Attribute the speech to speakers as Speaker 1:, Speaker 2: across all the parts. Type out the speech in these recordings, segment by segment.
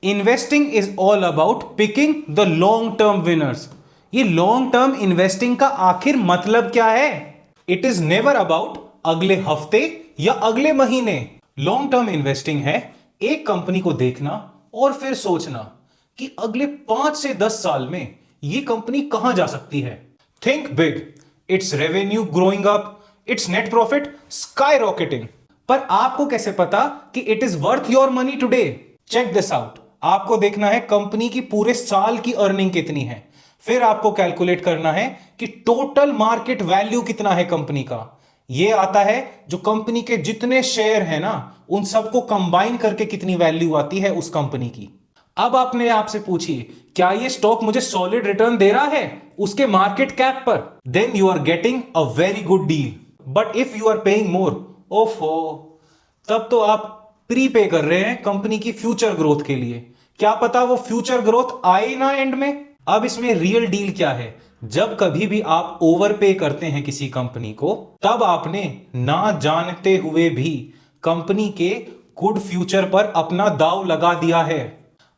Speaker 1: Investing is all about picking the long term winners. ये long term investing का आखिर मतलब क्या है? इट इज नेवर अबाउट अगले हफ्ते या अगले महीने। लॉन्ग टर्म इन्वेस्टिंग है एक कंपनी को देखना और फिर सोचना कि अगले 5 से 10 साल में ये कंपनी कहां जा सकती है। Think big, it's revenue growing up, it's net profit skyrocketing. पर आपको कैसे पता कि it is worth your money today? Check this out. आपको देखना है कंपनी की पूरे साल की अर्निंग कितनी है, फिर आपको कैलकुलेट करना है कि टोटल मार्केट वैल्यू कितना है कंपनी का। यह आता है जो कंपनी के जितने शेयर हैं ना, उन सबको कंबाइन करके कितनी वैल्यू आती है उस कंपनी की। अब आपने आपसे पूछिए, क्या ये स्टॉक मुझे सॉलिड रिटर्न दे रहा है उसके मार्केट कैप पर? Then you are getting a very good deal. But if you are paying more, ओफो, तब तो आप प्रीपे कर रहे हैं कंपनी की फ्यूचर ग्रोथ के लिए। क्या पता वो फ्यूचर ग्रोथ आए ना एंड में। अब इसमें रियल डील क्या है? जब कभी भी आप ओवर पे करते हैं किसी कंपनी को, तब आपने ना जानते हुए भी कंपनी के गुड फ्यूचर पर अपना दांव लगा दिया है।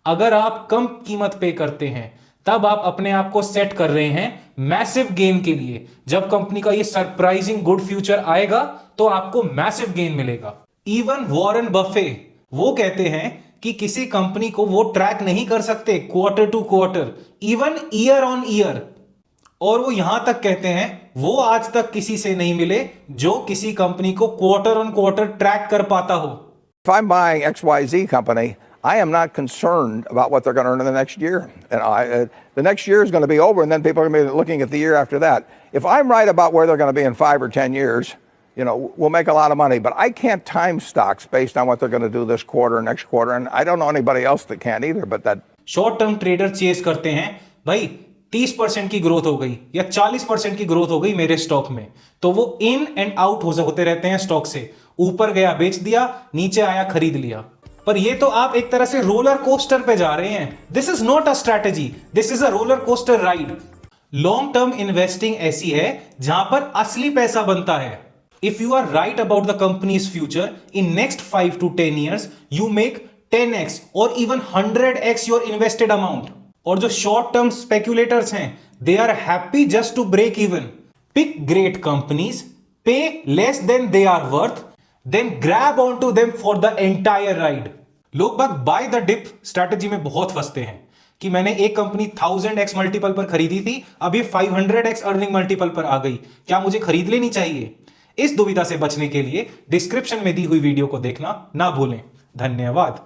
Speaker 1: अगर आप कम कीमत पे करते हैं, तब आप अपने आप को सेट कर रहे हैं मैसिव गेन के लिए। जब कंपनी का ये सरप्राइजिंग गुड फ्यूचर आएगा तो आपको मैसिव गेन मिलेगा। इवन वॉरेन बफे वो कहते हैं कि किसी कंपनी को वो ट्रैक नहीं कर सकते quarter to quarter, even year on year. और वो यहां तक कहते हैं वो आज तक किसी से नहीं मिले जो किसी कंपनी को क्वार्टर ऑन क्वार्टर ट्रैक कर पाता हो।
Speaker 2: If I'm buying XYZ company, I am not concerned about what they're going to earn in the next year. And the next year is going to be over, and then people are going to be looking at the year after that. If I'm right about where they're going to be in 5 or 10 years, we'll make a lot of money. But I can't time stocks based on what they're going to do this quarter, next quarter, and I don't know anybody else that can either. But that
Speaker 1: short term trader chase करते हैं भाई 30% की growth हो गई या 40% की growth हो गई मेरे स्टॉक में, तो वो इन एंड आउट होते रहते हैं स्टॉक से। ऊपर गया बेच दिया, नीचे आया खरीद लिया। पर ये तो आप एक तरह से रोलर कोस्टर पे जा रहे हैं। This is not a strategy, this is a roller coaster ride. Long term investing ऐसी है जहां पर असली पैसा बनता है। If you are right about the company's future in next 5 to 10 years, you make 10x और even 100x your invested amount. और जो शॉर्ट टर्म स्पेक्यूलेटर्स हैं, they are happy just to break even. Pick great companies, pay less than they are worth, then grab on to them for the entire ride. लोग बाग buy the dip strategy में बहुत फंसते हैं कि मैंने एक कंपनी 1000x मल्टीपल पर खरीदी थी, अभी 500x अर्निंग मल्टीपल पर आ गई, क्या मुझे खरीद लेनी चाहिए? इस दुविधा से बचने के लिए डिस्क्रिप्शन में दी हुई वीडियो को देखना ना भूलें। धन्यवाद।